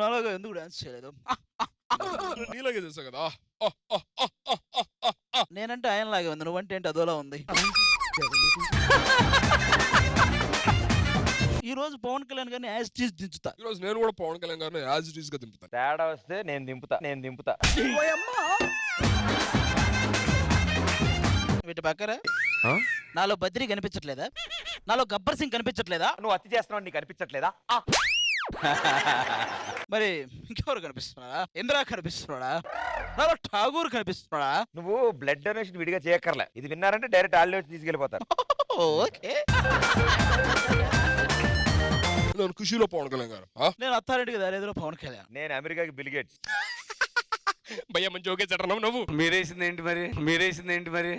నాలాగా ఎందుకు డాన్స్ చేయలేదు? నీలాగే చేసా కదా. నేనంటే ఆయనలాగే ఉంది, నువ్వంటే ఏంటి అదోలా ఉంది. ఈ రోజు పవన్ కళ్యాణ్ గారిని యాజ్ టీజ్ దించుతా. ఈ రోజు నేను కూడా పవన్ కళ్యాణ్ గారిని యాజ్ ఇట్ ఈస్ గా దింపుతాను. తేడా వస్తే నేను దింపుతా. వీటి పక్కన నాలో బద్రి కనిపించట్లేదా? నాలో గబ్బర్ సింగ్ కనిపించట్లేదా? నువ్వు అతి చేస్తున్నావు, నీకు అనిపించట్లేదా? మరి ఇంకెవరు కనిపిస్తున్నాడా? ఇందిరా కనిపిస్తున్నాడా? నాలో ఠాగూర్ కనిపిస్తున్నాడా? నువ్వు బ్లడ్ డొనేషన్ విడిగా చేయక్కర్లే. ఇది విన్నారంటే డైరెక్ట్ ఆళ్ళు వచ్చి తీసుకెళ్ళిపోతారు. ఓకే. నేను ఖుషీలో పవన్ కళ్యాణ్ గారు. నేను అత్తారెడ్డికి దారేదిలో పవన్ కళ్యాణ్. నేను అమెరికాకి బిల్ గేట్స్. భయ్యా మంచి ఓకే చట్టం నువ్వు. మీరేసింది ఏంటి మరి?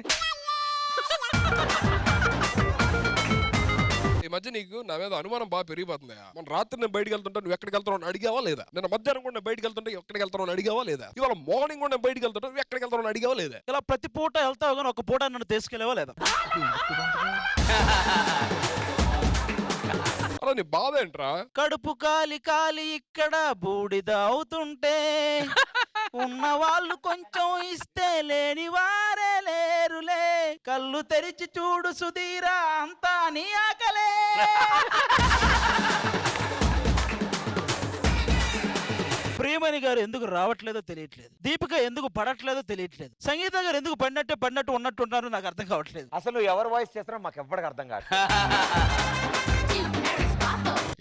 ఈ మధ్య నీకు నా మీద అనుమానం బాగా పెరిగిపోతుంది. మన రాత్రి నేను బయటకు వెళ్తుంటా, నువ్వు ఎక్కడికి వెళ్తావు అని అడిగావా లేదా? నేను మధ్యాహ్నం కూడా నేను బయటకు వెళ్తుంటే ఎక్కడికి వెళ్తావు అని అడిగావా లేదా? ఇవాళ మార్నింగ్ కూడా నేను బయటకు వెళ్తుంటా, నువ్వు ఎక్కడికి వెళ్తావు అని అడిగావా లేదా? ఇలా ప్రతి పూట వెళ్తావు కానీ ఒక పూట నన్ను తీసుకెళ్ళవా లేదా? అలా నీ బాధ ఏంట్రా? కడుపు కాలి కాలి ఇక్కడ బూడిద అవుతుంటే ఉన్న వాళ్ళు కొంచెం ఇస్తే లేని వారే లేరులే. కళ్ళు తెరిచి చూడు సుధీరా, అంతా నీ ఆకలే. ప్రియమణి గారు ఎందుకు రావట్లేదో తెలియట్లేదు. దీపిక ఎందుకు పడట్లేదో తెలియట్లేదు. సంగీత గారు ఎందుకు పడినట్టు ఉన్నట్టు ఉంటారో నాకు అర్థం కావట్లేదు. అసలు ఎవరు వాయిస్ చేస్తారో మాకు ఎవ్వడికి అర్థం కాదు.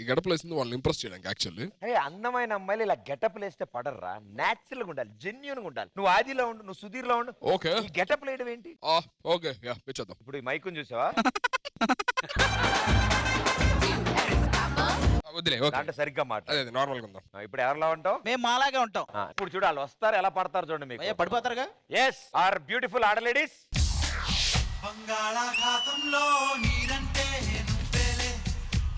ఈ గడప లేసింది వాళ్ళని ఇంప్రెస్ చేయడానికి యాక్చువల్లీ. అందమైన అమ్మాయిలు ఇలా గెటప్ లేస్తే పడర్రా. నేచురల్ గా ఉండాలి, జెన్యూన్ గా ఉండాలి. నువ్వు ఆదిలో ఉండు, నువ్వు సుధీర్ లో ఉండు. ఓకే, ఈ గెటప్ లేయడం ఏంటి? ఓకే యా పిచ్చేద్దాం. ఇప్పుడు ఈ మైకుని చూసావా? వదిలే. ఓకే, దాంట్లో సరిగ్గా మాట. అదే నార్మల్ గా ఉందాం. ఇప్పుడు ఎవరిలా ఉంటావు? మేము మాలాగే ఉంటాం. ఇప్పుడు చూడు వాళ్ళు వస్తారు, ఎలా పడతారు చూడండి మీకు. అయ్యా పడిపోతారుగా. ఎస్ ఆర్ బ్యూటిఫుల్ ఆడ లేడీస్. బంగాళాఖాతంలో నీరంటే నువ్వేలే,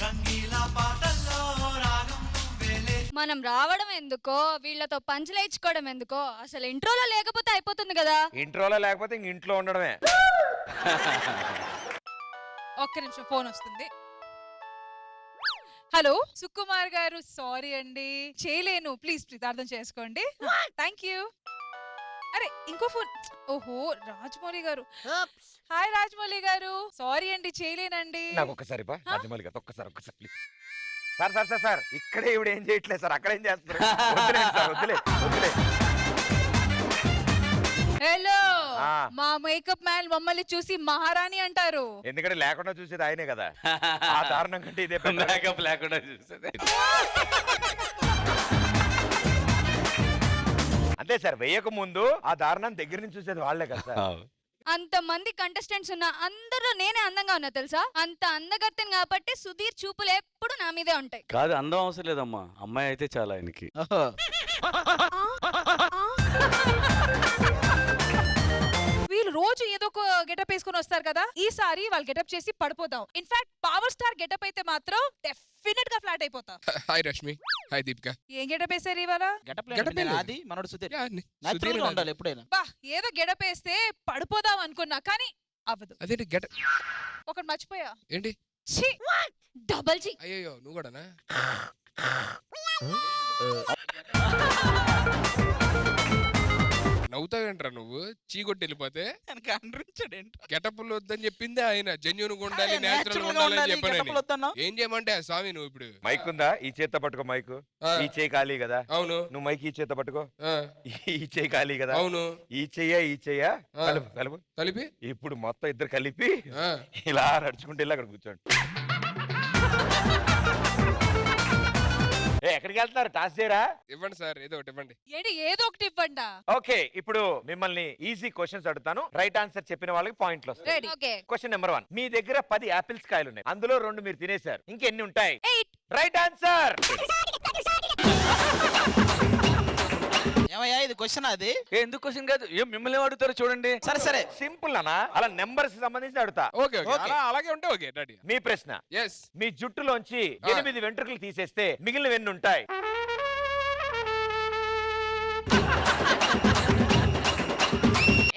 రంగీలా పాటల్లో రాగం నువ్వేలే. మనం రావడం ఎందుకో, వీళ్ళతో పంచలేయించుకోవడం ఎందుకో, అసలు ఇంట్రోలో లేకపోతే అయిపోతుంది కదా. ఇంట్రోలో లేకపోతే ఇంక ఇంట్లో ఉండడమే. ఒక్క నిమిషం, ఫోన్ వస్తుంది. హలో సుకుమార్ గారు, సారీ అండి చేయలేను, ప్లీజ్ అర్థం చేసుకోండి. Thank you. అరే ఇంకో ఫోన్. ఓహో రాజమౌళి గారు. హాయ్ రాజమౌళి గారు, సారీ అండి చేయలేనండి. నాకు ఒక్కసారి బా రాజమౌళి గారు, ఒక్కసారి please. Sir sir sir sir ఇక్కడే ఇవిడ ఏం చేయట్లేదు సార్, అక్కడ ఏం చేస్తారు? వద్దులేదు సార్, వద్దులే. హలో, మా మేకప్ మ్యాన్ మమ్మల్ని చూసి మహారాణి అంటారు. ఎందుకంటే లేకుండా చూసేది ఆయనే కదా. ఆ దారుణం కంటే ఇదే మేకప్ లేకుండా చూసేది. అంతే సార్, వేయక ముందు ఆ దారుణం దగ్గర నుంచి చూసేది వాళ్ళే కదా సార్. అంత మంది కంటెస్టెంట్స్ ఉన్నా అందరూ నేనే అందంగా ఉన్నా తెలుసా. అంత అందగత్తెను కాబట్టి సుధీర్ చూపులు ఎప్పుడు నా మీదే ఉంటాయి. కాదు, అందం అవసరం లేదమ్మా, అమ్మాయి అయితే చాలా ఆయనకి. వీళ్ళు రోజు ఏదో ఒక గెటప్ వేసుకుని వస్తారు కదా, ఈసారి వాళ్ళు గెటప్ చేసి పడిపోతాం. ఇన్ఫాక్ట్ పవర్ స్టార్ గెటప్ అయితే మాత్రం డెఫినెట్ గా ఫ్లాట్ అయిపోతాం. Hi Rashmi, hi Deepika. ఏం గెటప్ వేసారు ఇవాళ? అది మనోడు సుధీర్. యా, Natural గా ఉండాలి ఎప్పుడైనా. బా ఏదో గెటప్ వేస్తే పడిపోదాం అనుకున్నా కానీ అవ్వదు. అదేంటి గెట ఒకటి మర్చిపోయా. ఏంటి? ఛీ! డబల్ జీ. అయ్యో నువ్వు కూడానా? నవ్వుతావేంట్రా నువ్వు? చీకొట్టి వెళ్ళిపోతే గెటప్లు వద్దని చెప్పింది ఆయన. జెన్యూన్ గా ఉండాలి, నేచురల్ గా ఉండాలని చెప్పాను. ఏం చేయమంటే స్వామి నువ్వు ఇప్పుడు మైక్ ఉందా? ఈ చేత్తో పట్టుకో మైకు. ఈ చేయి ఖాళీ కదా. అవును. నువ్వు మైక్ ఈ చేత్తో పట్టుకో. ఈ చేయి ఖాళీ కదా. అవును. ఈ చెయ్య కలుపు కలిపి ఇప్పుడు మొత్తం ఇద్దరు కలిపి ఇలా నడుచుకుంటే వెళ్ళి అక్కడ కూర్చోండి. ఎక్కడికి వెళ్తున్నారు? టాస్ చేయరా? ఇవ్వండి సార్, ఏదో ఒకటి ఇవ్వండి. ఏంటి ఏదో ఒకటి ఇవ్వండా? ఓకే, ఇప్పుడు మిమ్మల్ని ఈజీ క్వశ్చన్స్ అడుగుతాను. రైట్ ఆన్సర్ చెప్పిన వాళ్ళకి పాయింట్లు వస్తాయి. రెడీ. ఓకే. Question number 1. మీ దగ్గర 10 యాపిల్స్ కాయలు ఉన్నాయి, అందులో 2 మీరు తినేశారు, ఇంకెన్ని ఉంటాయి? 8. Right answer. ఏమయ్యా ఇది క్వశ్చన్? అది ఎందుకు క్వశ్చన్ కాదు, ఏం మిమ్మల్ని అడుగుతారు చూడండి. సరే సింపుల్ అన్నా, అలా నెంబర్స్ సంబంధించి అడుగుతా. ఓకే ఓకే, అలాగే ఉంటే ఓకే. రెడీ. మీ ప్రశ్న. ఎస్. మీ జుట్టులోంచి 8 వెంట్రుకలు తీసేస్తే మిగిలిన ఎన్ని ఉంటాయి?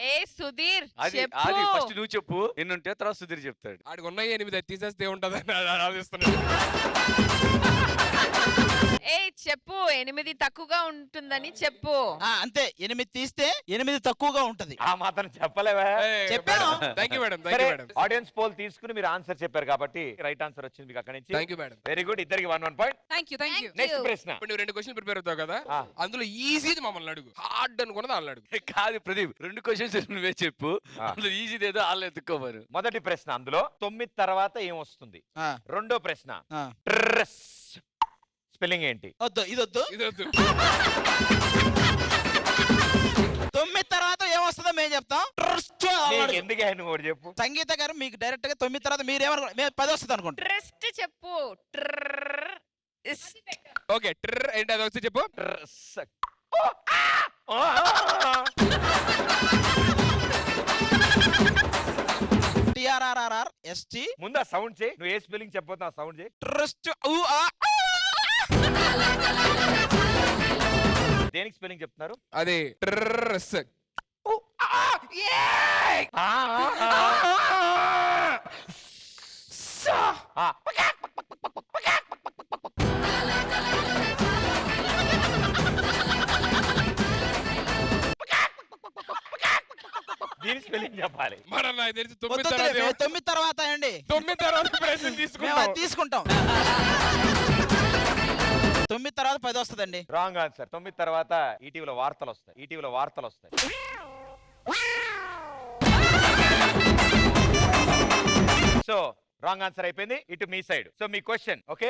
ఏ సుధీర్ అది ఫస్ట్ నువ్వు చెప్పు, ఎన్ని ఉంటే తర్వాత సుధీర్ చెప్తాడు. ఆడికి ఉన్నాయి 8, తీసేస్తే ఉంటదని ఆలోచిస్తున్నాడు. ఏ చెప్పు 8 తక్కువగా ఉంటుందని చెప్పు. అంతే 8 తీస్తే 8 తక్కువగా ఉంటది. ఆ మాత్రం చెప్పలేవా? చెప్పాను. థ్యాంక్ యూ మేడం, థ్యాంక్ సరే యూ మేడం, ఆడియన్స్ పోల్ తీసుకుని మీరు ఆన్సర్ చెప్పారు కాబట్టి రైట్ ఆన్సర్ వచ్చింది మీకు అక్కడి నుంచి. Thank you madam. Very good, ఇద్దరికి 1 point. Thank you thank you. Next ప్రశ్న. ఇప్పుడు నువ్వు 2 క్వశ్చన్ ప్రిపేర్ అవుతావు కదా, ఆ. అందులో ఈజీది మమ్మల్ని అడుగు, హార్డ్ అనుకున్నది వాళ్ళని అడుగు. కాదు ప్రదీప్, 2 క్వశ్చన్స్ నువ్వే చెప్పు. ఆ. అందులో ఈజీ ఏదో వాళ్ళు ఎత్తుకోమరు. మొదటి ప్రశ్న అందులో 9 తర్వాత ఏం వస్తుంది? ఆ, రెండో ప్రశ్న ఆ. ట్రస్ స్పెల్లింగ్ ఏంటి? వద్దు ఇది వద్దు. ఇది వద్దు. 9 తర్వాత ఏమొస్తుందో మేము చెప్తాం. ట్రస్ట్ నీకు ఎందుకు నువ్వు ఒకటి చెప్పు. సంగీత గారు మీకు డైరెక్ట్ గా 9 తర్వాత మీరేమనుకో, మేము 10 వస్తుంది అనుకుంటా. ట్రస్ట్ చెప్పు. ఓకే, ట్రర్ ఏంటి అది వచ్చి చెప్పు. ట్రస్. TRRRRST ముందు ఆ సౌండ్ చేయి. నువ్వు ఏ స్పెల్లింగ్ చెప్పొద్దు, ఆ సౌండ్ చేయి. ట్రస్ట్. దేనికి స్పెల్లింగ్ చెప్తున్నారు? అది ట్రస్. ఆ. దీని స్పెల్లింగ్ చెప్పాలి. మరి నాకు తెలిసి 9 వద్దు, తర్వాత మేము 9 తర్వాత అండి 9 తర్వాత ప్రశ్న మేము తీసుకుంటాం. అది తీసుకుంటాం. 9 తర్వాత 10 వస్తుందండి. Wrong answer. 9 తర్వాత ఈటీవీలో వార్తలు వస్తాయి. ఈటీవీలో వార్తలు వస్తాయి. సో రాంగ్ ఆన్సర్ అయిపోయింది. ఇటు మీ సైడ్. సో మీ క్వశ్చన్ ఓకే.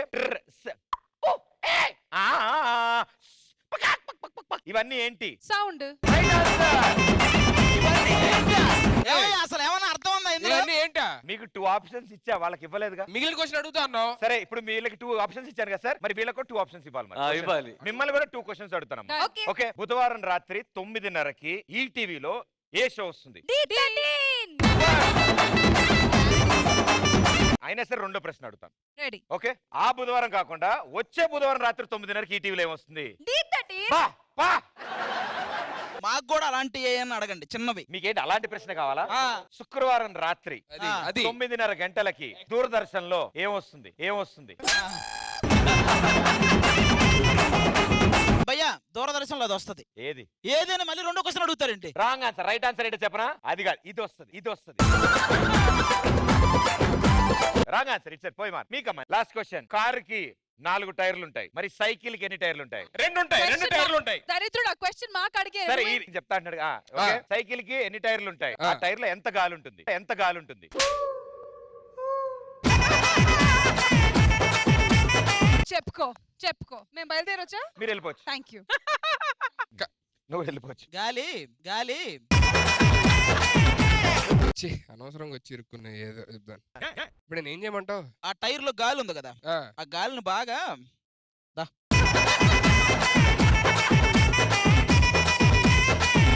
ఇవన్నీ ఏంటి? సౌండ్. Right answer. ఏమయ్య, అసలు ఏమన్నా అర్థం ఉందా ఇందులో? ఇవన్నీ ఏంటా? మీకు 2 ఆప్షన్స్ ఇచ్చా, వాళ్ళకి ఇవ్వలేదుగా. మిగిలిన క్వశ్చన్ అడుగుతా అన్నావు. సరే ఇప్పుడు వీళ్ళకి 2 ఆప్షన్స్ ఇచ్చాను కదా సార్, మరి వీళ్ళకు 2 ఆప్షన్స్ ఇవ్వాలి మరి. ఇవ్వాలి. మిమ్మల్ని కూడా 2 క్వశ్చన్స్ అడుగుతాను. ఓకే. ఓకే, బుధవారం రాత్రి 9:30కి ఈటీవీలో ఏ షో వస్తుంది? అయినా సరే రెండో ప్రశ్న అడుగుతాను. రెడీ. ఓకే, ఆ బుధవారం కాకుండా వచ్చే బుధవారం రాత్రి 9:30కి ఈటీవీలో ఏమొస్తుంది? బా, బా. మాకు కూడా అలాంటి ఏమని అడగండి, చిన్నవి. మీకేంటి అలాంటి ప్రశ్న కావాలా? ఆ. శుక్రవారం రాత్రి అది అది 9:30 గంటలకి దూరదర్శన్ లో ఏమొస్తుంది? ఏమొస్తుంది? భయ్యా దూరదర్శన్లో అది వస్తుంది. ఏది? ఏదైనా మళ్ళీ రెండో క్వశ్చన్ అడుగుతారేంటి? Wrong answer. రైట్ ఆన్సర్ ఏంటో చెప్పనా? అది కాదు, ఇది వస్తుంది. ఇది వస్తుంది. Wrong answer. ఇట్స్ పోయి మార్ మీకమ్మా. Last question. కారుకి 4 టైర్లు ఉంటాయి, మరి సైకిల్ కి ఎన్ని టైర్లు ఉంటాయి? 2 ఉంటాయి, 2 టైర్లు ఉంటాయి. దరిద్రుడు, ఆ క్వశ్చన్ మాకు అడిగే. సరే ఈ చెప్తా అంటాడు. ఓకే, సైకిల్ కి ఎన్ని టైర్లు ఉంటాయి? ఆ టైర్ లో ఎంత గాలి ఉంటుంది? ఎంత గాలి ఉంటుంది? చెప్పుకో చెప్పుకో. మేము బయలుదేరొచ్చా? మీరు వెళ్ళిపోవచ్చు. Thank you. నువ్వు వెళ్ళిపోవచ్చు. గాలి గాలి. ఛీ, అనవసరంగా వచ్చి ఇరుక్కున్నా. ఏదో చెప్తాను. ఇప్పుడు నేను ఏం చేయమంటావు? ఆ టైర్ లో గాలి ఉంది కదా, ఆ. ఆ గాలిని బాగా